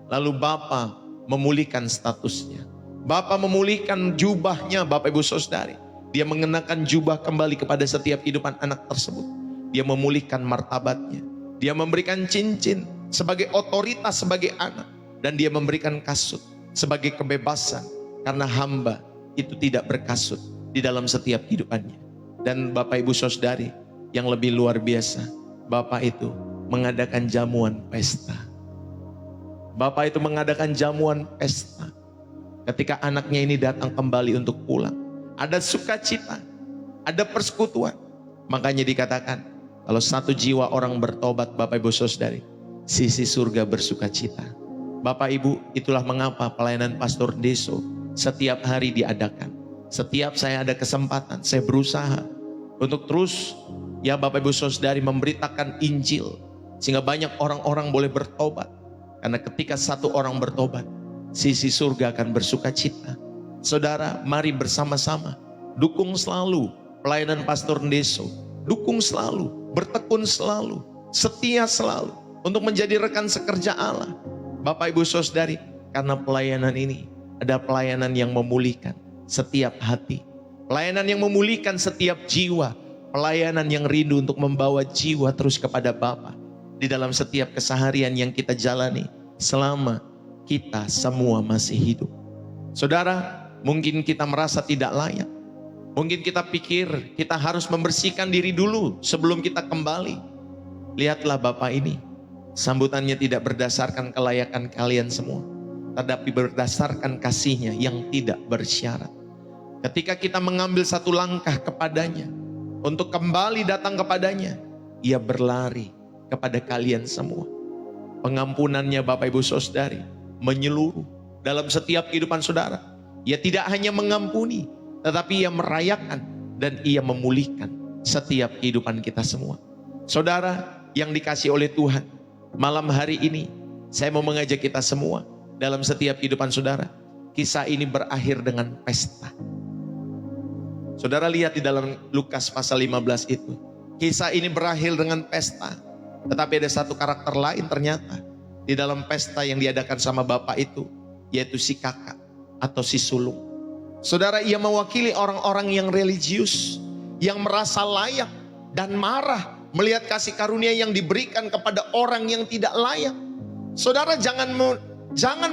Lalu Bapa memulihkan statusnya. Bapa memulihkan jubahnya, Bapak Ibu Saudari. Dia mengenakan jubah kembali kepada setiap kehidupan anak tersebut. Dia memulihkan martabatnya. Dia memberikan cincin sebagai otoritas sebagai anak. Dan dia memberikan kasut sebagai kebebasan. Karena hamba itu tidak berkasut di dalam setiap kehidupannya. Dan Bapak Ibu Saudari, yang lebih luar biasa, Bapak itu mengadakan jamuan pesta. Bapak itu mengadakan jamuan pesta. Ketika anaknya ini datang kembali untuk pulang, ada sukacita, ada persekutuan. Makanya dikatakan, kalau satu jiwa orang bertobat, Bapak Ibu Saudari, sisi surga bersukacita. Bapak Ibu, itulah mengapa pelayanan Pastor Deso setiap hari diadakan. Setiap saya ada kesempatan, saya berusaha untuk terus, ya Bapak Ibu Saudari, memberitakan Injil. Sehingga banyak orang-orang boleh bertobat. Karena ketika satu orang bertobat, sisi surga akan bersukacita. Saudara, mari bersama-sama dukung selalu pelayanan Pastor Deso. Dukung selalu, bertekun selalu, setia selalu untuk menjadi rekan sekerja Allah. Bapak Ibu Saudari, karena pelayanan ini ada pelayanan yang memulihkan setiap hati. Pelayanan yang memulihkan setiap jiwa. Pelayanan yang rindu untuk membawa jiwa terus kepada Bapa. Di dalam setiap keseharian yang kita jalani selama kita semua masih hidup. Saudara, mungkin kita merasa tidak layak. Mungkin kita pikir kita harus membersihkan diri dulu sebelum kita kembali. Lihatlah Bapak ini, sambutannya tidak berdasarkan kelayakan kalian semua, tetapi berdasarkan kasihnya yang tidak bersyarat. Ketika kita mengambil satu langkah kepadanya, untuk kembali datang kepadanya, ia berlari kepada kalian semua. Pengampunannya Bapak Ibu Saudari menyeluruh dalam setiap kehidupan saudara. Ia tidak hanya mengampuni, tetapi ia merayakan dan ia memulihkan setiap kehidupan kita semua. Saudara yang dikasih oleh Tuhan, malam hari ini saya mau mengajak kita semua dalam setiap kehidupan saudara. Kisah ini berakhir dengan pesta. Saudara lihat di dalam Lukas pasal 15 itu. Kisah ini berakhir dengan pesta. Tetapi ada satu karakter lain ternyata di dalam pesta yang diadakan sama bapak itu, yaitu si kakak atau si sulung. Saudara, ia mewakili orang-orang yang religius, yang merasa layak dan marah melihat kasih karunia yang diberikan kepada orang yang tidak layak. Saudara, jangan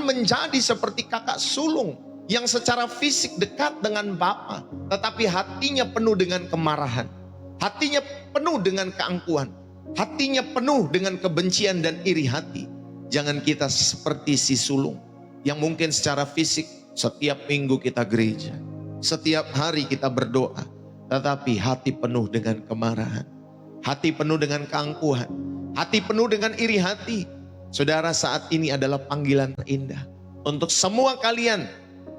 menjadi seperti kakak sulung yang secara fisik dekat dengan bapa, tetapi hatinya penuh dengan kemarahan, hatinya penuh dengan keangkuhan, hatinya penuh dengan kebencian dan iri hati. Jangan kita seperti si sulung yang mungkin secara fisik setiap minggu kita gereja, setiap hari kita berdoa, tetapi hati penuh dengan kemarahan, hati penuh dengan keangkuhan, hati penuh dengan iri hati. Saudara, saat ini adalah panggilan terindah untuk semua kalian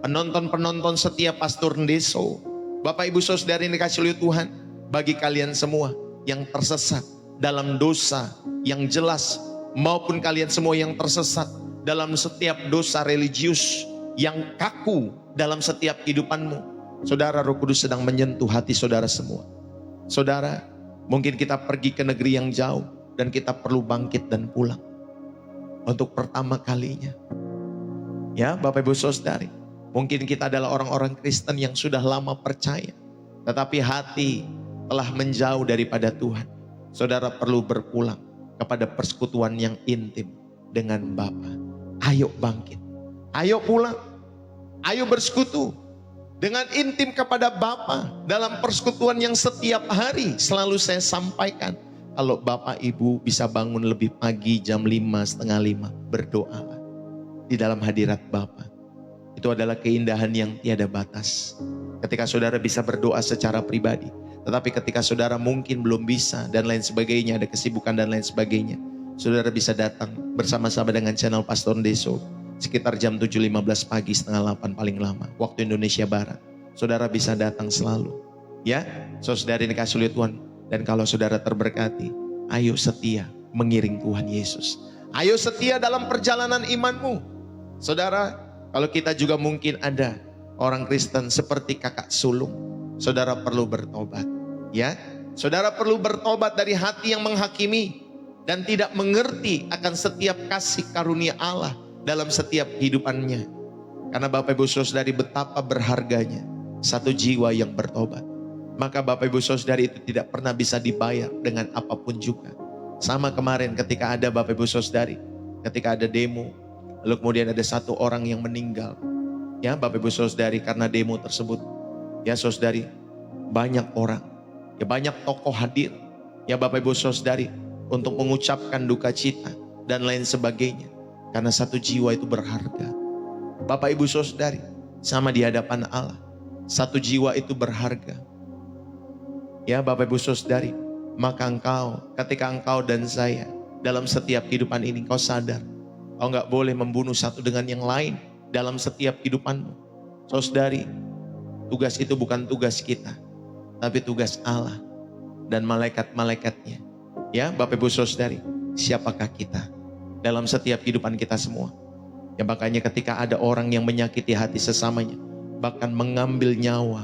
penonton-penonton setia Pastor Deso, Bapak Ibu Saudari yang dikasihi oleh Tuhan, bagi kalian semua yang tersesat dalam dosa yang jelas, maupun kalian semua yang tersesat dalam setiap dosa religius yang kaku dalam setiap kehidupanmu. Saudara, Roh Kudus sedang menyentuh hati saudara semua. Saudara, mungkin kita pergi ke negeri yang jauh dan kita perlu bangkit dan pulang untuk pertama kalinya. Ya Bapak Ibu Saudari, mungkin kita adalah orang-orang Kristen yang sudah lama percaya, tetapi hati telah menjauh daripada Tuhan. Saudara perlu berpulang kepada persekutuan yang intim dengan Bapa. Ayo bangkit, ayo pulang, ayo bersekutu dengan intim kepada Bapa dalam persekutuan yang setiap hari selalu saya sampaikan. Kalau Bapak Ibu bisa bangun lebih pagi jam 5:30, berdoalah di dalam hadirat Bapa. Itu adalah keindahan yang tiada batas. Ketika saudara bisa berdoa secara pribadi, tetapi ketika saudara mungkin belum bisa dan lain sebagainya, ada kesibukan dan lain sebagainya, saudara bisa datang bersama-sama dengan channel Pastor Deso sekitar jam 7.15 pagi, setengah 8 paling lama, waktu Indonesia Barat. Saudara bisa datang selalu. Ya, saudara ini dikasihi oleh Tuhan. Dan kalau saudara terberkati, ayo setia mengiring Tuhan Yesus. Ayo setia dalam perjalanan imanmu. Saudara, kalau kita juga mungkin ada orang Kristen seperti kakak sulung, saudara perlu bertobat. Ya, saudara perlu bertobat dari hati yang menghakimi dan tidak mengerti akan setiap kasih karunia Allah dalam setiap kehidupannya. Karena Bapak Ibu Saudari, betapa berharganya satu jiwa yang bertobat. Maka Bapak Ibu Saudari, itu tidak pernah bisa dibayar dengan apapun juga. Sama kemarin ketika ada Bapak Ibu Saudari, ketika ada demo, lalu kemudian ada satu orang yang meninggal. Ya Bapak Ibu Saudari, karena demo tersebut, ya saudari, banyak orang, ya banyak tokoh hadir. Ya Bapak Ibu Saudari, untuk mengucapkan duka cita dan lain sebagainya. Karena satu jiwa itu berharga. Bapak Ibu Saudari, sama di hadapan Allah, satu jiwa itu berharga. Ya Bapak Ibu Saudari, maka ketika engkau dan saya dalam setiap kehidupan ini, kau sadar, kau gak boleh membunuh satu dengan yang lain dalam setiap kehidupanmu. Saudari, tugas itu bukan tugas kita, tapi tugas Allah dan malaikat-malaikatnya. Ya Bapak Ibu Saudari, siapakah kita dalam setiap kehidupan kita semua? Ya makanya ketika ada orang yang menyakiti hati sesamanya, bahkan mengambil nyawa,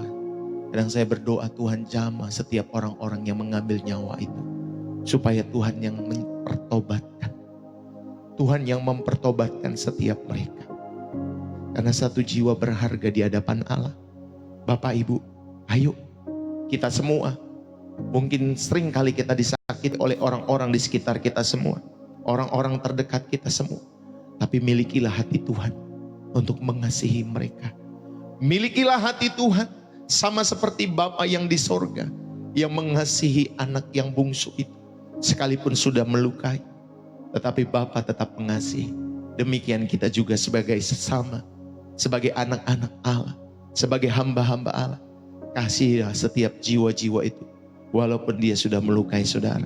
kadang saya berdoa, Tuhan jamah setiap orang-orang yang mengambil nyawa itu, supaya Tuhan yang mempertobatkan. Tuhan yang mempertobatkan setiap mereka. Karena satu jiwa berharga di hadapan Allah. Bapak Ibu, ayo kita semua, mungkin sering kali kita disakiti oleh orang-orang di sekitar kita semua, orang-orang terdekat kita semua. Tapi milikilah hati Tuhan untuk mengasihi mereka. Milikilah hati Tuhan sama seperti Bapa yang di sorga, yang mengasihi anak yang bungsu itu. Sekalipun sudah melukai, tetapi Bapa tetap mengasihi. Demikian kita juga sebagai sesama, sebagai anak-anak Allah, sebagai hamba-hamba Allah. Kasihilah setiap jiwa-jiwa itu, walaupun dia sudah melukai saudara,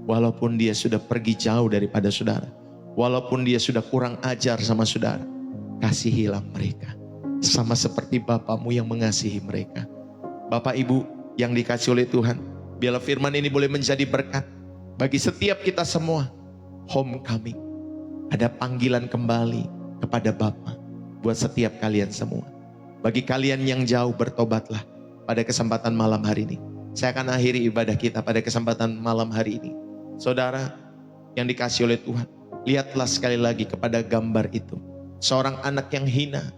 walaupun dia sudah pergi jauh daripada saudara, walaupun dia sudah kurang ajar sama saudara. Kasihilah mereka sama seperti Bapamu yang mengasihi mereka. Bapak Ibu yang dikasihi oleh Tuhan, biarlah firman ini boleh menjadi berkat bagi setiap kita semua. Homecoming, ada panggilan kembali kepada Bapa buat setiap kalian semua. Bagi kalian yang jauh, bertobatlah pada kesempatan malam hari ini. Saya akan akhiri ibadah kita pada kesempatan malam hari ini. Saudara yang dikasihi oleh Tuhan, lihatlah sekali lagi kepada gambar itu. Seorang anak yang hina,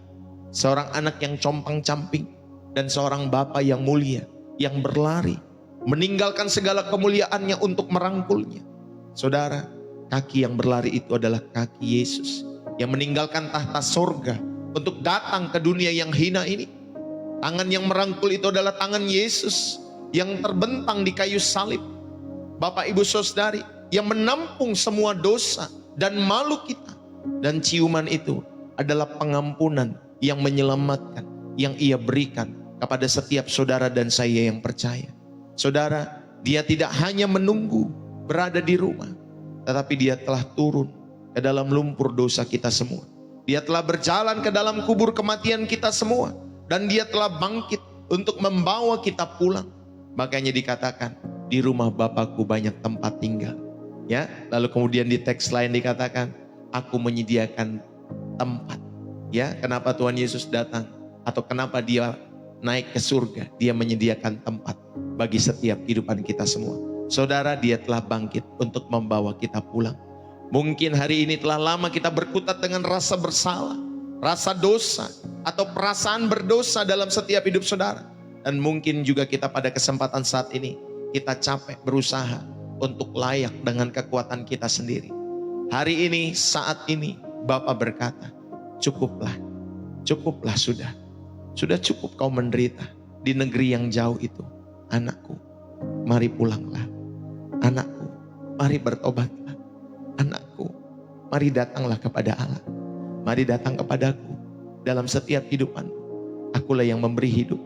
seorang anak yang compang-camping, dan seorang bapa yang mulia, yang berlari, meninggalkan segala kemuliaannya untuk merangkulnya. Saudara, kaki yang berlari itu adalah kaki Yesus, yang meninggalkan tahta sorga untuk datang ke dunia yang hina ini. Tangan yang merangkul itu adalah tangan Yesus yang terbentang di kayu salib. Bapak Ibu Saudari, yang menampung semua dosa dan malu kita. Dan ciuman itu adalah pengampunan yang menyelamatkan, yang Ia berikan kepada setiap saudara dan saya yang percaya. Saudara, Dia tidak hanya menunggu berada di rumah, tetapi Dia telah turun ke dalam lumpur dosa kita semua. Dia telah berjalan ke dalam kubur kematian kita semua, dan Dia telah bangkit untuk membawa kita pulang. Makanya dikatakan, di rumah Bapakku banyak tempat tinggal. Ya, lalu kemudian di teks lain dikatakan, aku menyediakan tempat. Ya, kenapa Tuhan Yesus datang atau kenapa Dia naik ke surga? Dia menyediakan tempat bagi setiap kehidupan kita semua. Saudara, Dia telah bangkit untuk membawa kita pulang. Mungkin hari ini telah lama kita berkutat dengan rasa bersalah, rasa dosa, atau perasaan berdosa dalam setiap hidup saudara. Dan mungkin juga kita pada kesempatan saat ini, kita capek berusaha untuk layak dengan kekuatan kita sendiri. Hari ini, saat ini, Bapa berkata, cukuplah, cukuplah sudah. Sudah cukup kau menderita di negeri yang jauh itu. Anakku, mari pulanglah. Anakku, mari bertobatlah. Anakku, mari datanglah kepada Allah. Mari datang kepadaku dalam setiap kehidupan. Akulah yang memberi hidup.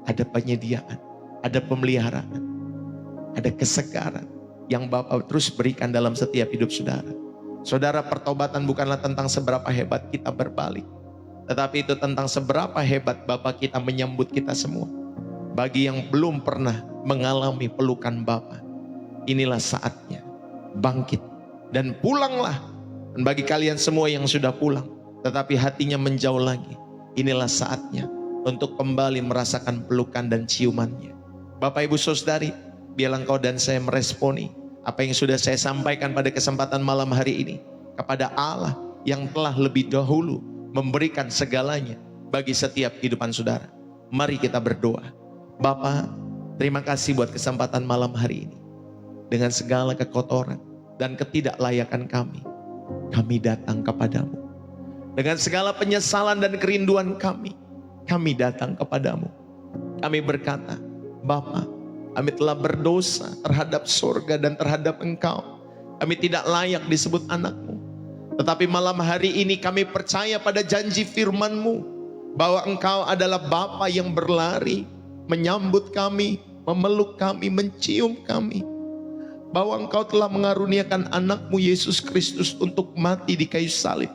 Ada penyediaan, ada pemeliharaan, ada kesegaran yang Bapa terus berikan dalam setiap hidup saudara. Saudara, pertobatan bukanlah tentang seberapa hebat kita berbalik, tetapi itu tentang seberapa hebat Bapa kita menyambut kita semua. Bagi yang belum pernah mengalami pelukan Bapa, inilah saatnya bangkit dan pulanglah. Dan bagi kalian semua yang sudah pulang tetapi hatinya menjauh lagi, inilah saatnya untuk kembali merasakan pelukan dan ciumannya. Bapak Ibu Saudari, biarlah engkau dan saya meresponi apa yang sudah saya sampaikan pada kesempatan malam hari ini kepada Allah yang telah lebih dahulu memberikan segalanya bagi setiap kehidupan saudara. Mari kita berdoa. Bapa, terima kasih buat kesempatan malam hari ini. Dengan segala kekotoran dan ketidaklayakan kami datang kepadamu. Dengan segala penyesalan dan kerinduan kami datang kepadamu. Kami berkata, Bapa, kami telah berdosa terhadap surga dan terhadap Engkau. Kami tidak layak disebut anak-Mu. Tetapi malam hari ini kami percaya pada janji firman-Mu, bahwa Engkau adalah Bapa yang berlari, menyambut kami, memeluk kami, mencium kami. Bahwa Engkau telah mengaruniakan anak-Mu Yesus Kristus untuk mati di kayu salib,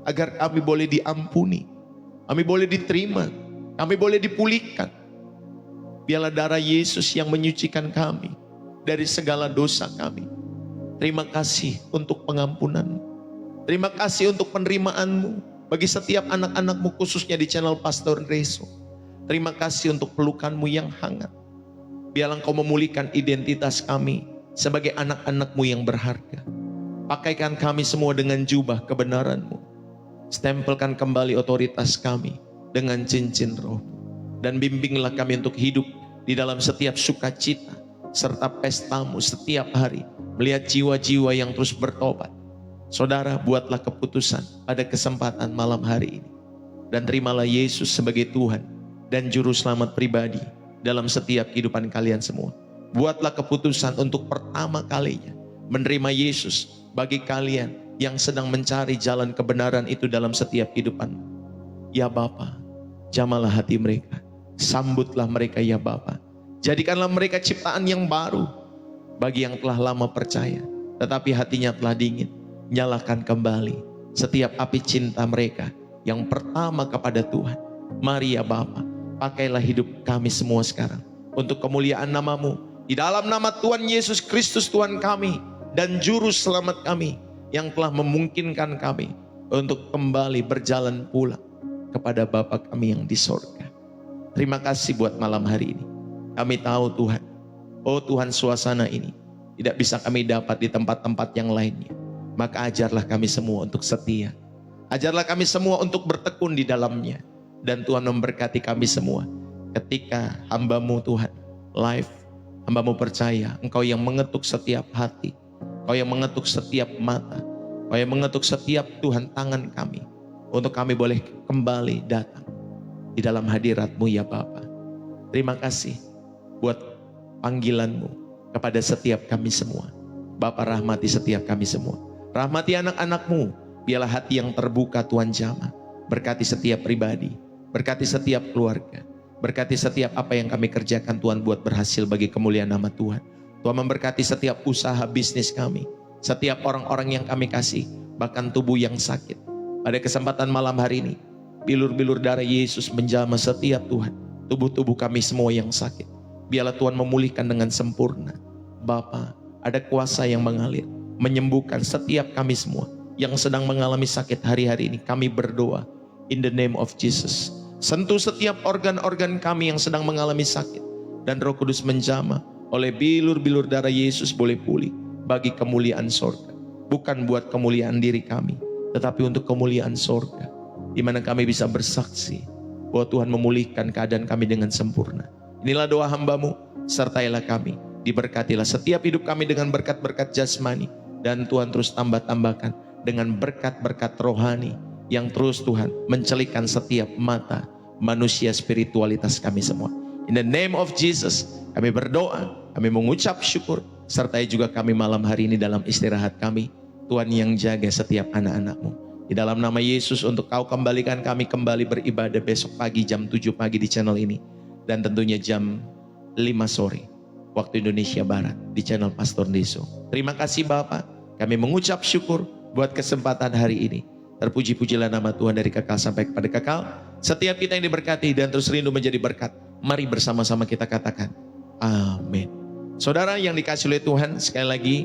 agar kami boleh diampuni, kami boleh diterima, kami boleh dipulihkan. Biarlah darah Yesus yang menyucikan kami dari segala dosa kami. Terima kasih untuk pengampunan-Mu. Terima kasih untuk penerimaan-Mu bagi setiap anak-anak-Mu, khususnya di channel Pastor Reso. Terima kasih untuk pelukan-Mu yang hangat. Biarlah Engkau memulihkan identitas kami sebagai anak-anak-Mu yang berharga. Pakaikan kami semua dengan jubah kebenaran-Mu. Stempelkan kembali otoritas kami dengan cincin Roh. Dan bimbinglah kami untuk hidup di dalam setiap sukacita serta pesta-Mu setiap hari, melihat jiwa-jiwa yang terus bertobat. Saudara, buatlah keputusan pada kesempatan malam hari ini, dan terimalah Yesus sebagai Tuhan dan Juru Selamat pribadi dalam setiap kehidupan kalian semua. Buatlah keputusan untuk pertama kalinya menerima Yesus bagi kalian yang sedang mencari jalan kebenaran itu dalam setiap kehidupan. Ya Bapa, jamalah hati mereka, sambutlah mereka ya Bapa. Jadikanlah mereka ciptaan yang baru. Bagi yang telah lama percaya tetapi hatinya telah dingin, nyalakan kembali setiap api cinta mereka yang pertama kepada Tuhan. Mari ya Bapa, pakailah hidup kami semua sekarang untuk kemuliaan nama-Mu, di dalam nama Tuhan Yesus Kristus, Tuhan kami dan Juru Selamat kami, yang telah memungkinkan kami untuk kembali berjalan pulang kepada Bapa kami yang di sorga. Terima kasih buat malam hari ini. Kami tahu Tuhan, oh Tuhan, suasana ini tidak bisa kami dapat di tempat-tempat yang lainnya. Maka ajarlah kami semua untuk setia. Ajarlah kami semua untuk bertekun di dalamnya. Dan Tuhan memberkati kami semua. Ketika hamba-Mu Tuhan live, hamba-Mu percaya Engkau yang mengetuk setiap hati, Engkau yang mengetuk setiap mata, Engkau yang mengetuk setiap Tuhan tangan kami, untuk kami boleh kembali datang di dalam hadirat-Mu ya Bapa. Terima kasih buat panggilan-Mu kepada setiap kami semua. Bapa, rahmati setiap kami semua. Rahmati anak-anak-Mu. Biarlah hati yang terbuka Tuhan jamah. Berkati setiap pribadi, berkati setiap keluarga, berkati setiap apa yang kami kerjakan Tuhan, buat berhasil bagi kemuliaan nama Tuhan. Tuhan memberkati setiap usaha bisnis kami, setiap orang-orang yang kami kasih, bahkan tubuh yang sakit. Pada kesempatan malam hari ini, bilur-bilur darah Yesus menjamah setiap Tuhan, tubuh-tubuh kami semua yang sakit. Biarlah Tuhan memulihkan dengan sempurna. Bapa, ada kuasa yang mengalir, menyembuhkan setiap kami semua yang sedang mengalami sakit hari-hari ini. Kami berdoa in the name of Jesus. Sentuh setiap organ-organ kami yang sedang mengalami sakit, dan Roh Kudus menjamah oleh bilur-bilur darah Yesus boleh pulih bagi kemuliaan sorga. Bukan buat kemuliaan diri kami, tetapi untuk kemuliaan sorga, di mana kami bisa bersaksi bahwa Tuhan memulihkan keadaan kami dengan sempurna. Inilah doa hamba-Mu, sertailah kami, diberkatilah setiap hidup kami dengan berkat-berkat jasmani, dan Tuhan terus tambah-tambahkan dengan berkat-berkat rohani yang terus Tuhan mencelikan setiap mata manusia spiritualitas kami semua. In the name of Jesus, kami berdoa, kami mengucap syukur, sertai juga kami malam hari ini dalam istirahat kami. Tuhan yang jaga setiap anak-anak-Mu. Di dalam nama Yesus, untuk Kau kembalikan kami kembali beribadah besok pagi jam 7 pagi di channel ini. Dan tentunya jam 5 sore waktu Indonesia Barat di channel Pastor Deso. Terima kasih Bapak, kami mengucap syukur buat kesempatan hari ini. Terpuji-pujilah nama Tuhan dari kekal sampai kepada kekal. Setiap kita yang diberkati dan terus rindu menjadi berkat, mari bersama-sama kita katakan amin. Saudara yang dikasihi oleh Tuhan, sekali lagi,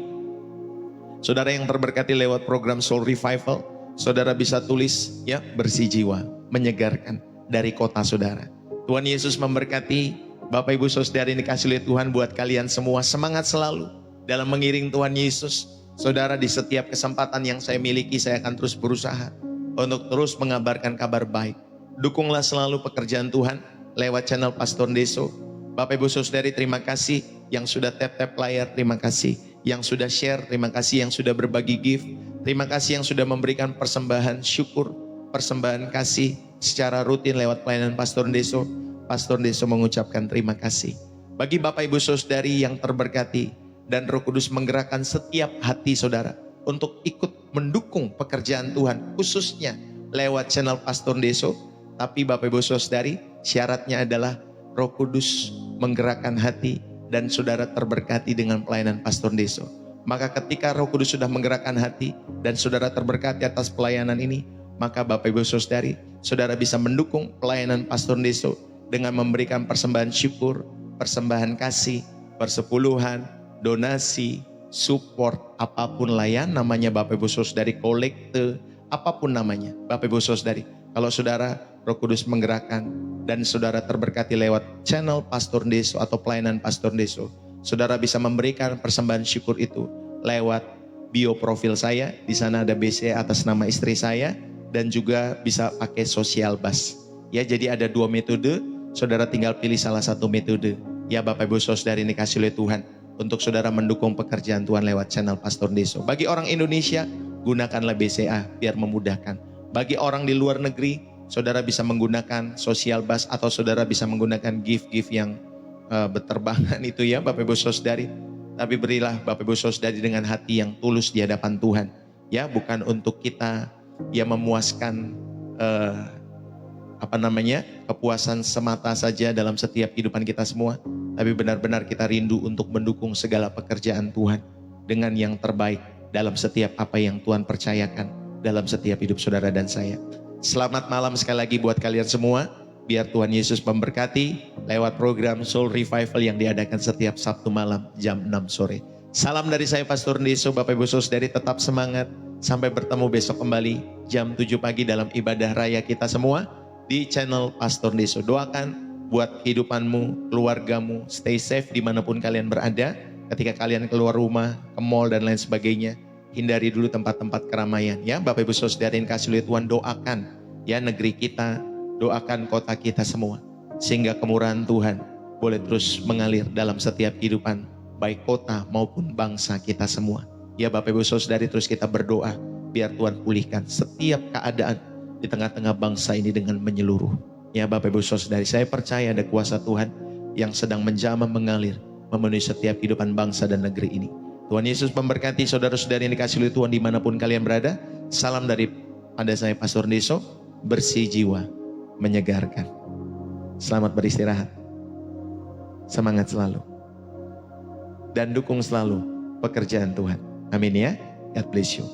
saudara yang terberkati lewat program Soul Revival, saudara bisa tulis ya, bersih jiwa, menyegarkan dari kota saudara. Tuhan Yesus memberkati. Bapak Ibu Saudara yang dikasihi oleh Tuhan, buat kalian semua semangat selalu dalam mengiring Tuhan Yesus. Saudara, di setiap kesempatan yang saya miliki, saya akan terus berusaha untuk terus mengabarkan kabar baik. Dukunglah selalu pekerjaan Tuhan lewat channel Pastor Deso. Bapak Ibu Saudari, terima kasih yang sudah tap-tap layar, terima kasih yang sudah share, terima kasih yang sudah berbagi gift, terima kasih yang sudah memberikan persembahan syukur, persembahan kasih secara rutin lewat pelayanan Pastor Deso. Pastor Deso mengucapkan terima kasih. Bagi Bapak Ibu Saudari yang terberkati dan Roh Kudus menggerakkan setiap hati saudara untuk ikut mendukung pekerjaan Tuhan, khususnya lewat channel Pastor Deso. Tapi Bapak Ibu Saudari, syaratnya adalah Roh Kudus menggerakkan hati dan saudara terberkati dengan pelayanan Pastor Deso. Maka ketika Roh Kudus sudah menggerakkan hati dan saudara terberkati atas pelayanan ini, maka Bapak Ibu Saudari, saudara bisa mendukung pelayanan Pastor Deso dengan memberikan persembahan syukur, persembahan kasih, persepuluhan, donasi, support, apapun lah ya namanya Bapak Ibu Saudari, kolekte, apapun namanya Bapak Ibu Saudari. Kalau saudara Roh Kudus menggerakkan dan saudara terberkati lewat channel Pastor Deso atau pelayanan Pastor Deso, saudara bisa memberikan persembahan syukur itu lewat bio profil saya. Di sana ada BC atas nama istri saya, dan juga bisa pakai social bus. Ya, jadi ada 2 metode, saudara tinggal pilih salah satu metode. Ya Bapak Ibu Saudari ini kasih oleh Tuhan untuk saudara mendukung pekerjaan Tuhan lewat channel Pastor Deso. Bagi orang Indonesia, gunakanlah BCA biar memudahkan. Bagi orang di luar negeri, saudara bisa menggunakan social bus atau saudara bisa menggunakan gift-gift yang berterbangan itu ya Bapak Ibu Saudari. Tapi berilah Bapak Ibu Saudari dengan hati yang tulus di hadapan Tuhan. Ya, bukan untuk kita ya memuaskan kepuasan semata saja dalam setiap kehidupan kita semua, tapi benar-benar kita rindu untuk mendukung segala pekerjaan Tuhan dengan yang terbaik dalam setiap apa yang Tuhan percayakan dalam setiap hidup saudara dan saya. Selamat malam sekali lagi buat kalian semua. Biar Tuhan Yesus memberkati lewat program Soul Revival yang diadakan setiap Sabtu malam jam 6 sore. Salam dari saya Pastor Deso. Bapak Ibu Saudari tetap semangat. Sampai bertemu besok kembali jam 7 pagi dalam ibadah raya kita semua di channel Pastor Deso. Doakan buat kehidupanmu, keluargamu, stay safe dimanapun kalian berada. Ketika kalian keluar rumah, ke mall dan lain sebagainya, hindari dulu tempat-tempat keramaian. Ya, Bapak Ibu Saudari yang kasih oleh Tuhan, doakan ya negeri kita, doakan kota kita semua, sehingga kemurahan Tuhan boleh terus mengalir dalam setiap kehidupan, baik kota maupun bangsa kita semua. Ya Bapak Ibu Saudari, terus kita berdoa biar Tuhan pulihkan setiap keadaan di tengah-tengah bangsa ini dengan menyeluruh. Ya Bapak Ibu Saudari, saya percaya ada kuasa Tuhan yang sedang menjamah mengalir memenuhi setiap kehidupan bangsa dan negeri ini. Tuhan Yesus memberkati saudara-saudari yang dikasihi oleh Tuhan dimanapun kalian berada. Salam dari pada saya Pastor Deso, bersih jiwa, menyegarkan. Selamat beristirahat. Semangat selalu. Dan dukung selalu pekerjaan Tuhan. Amin ya. God bless you.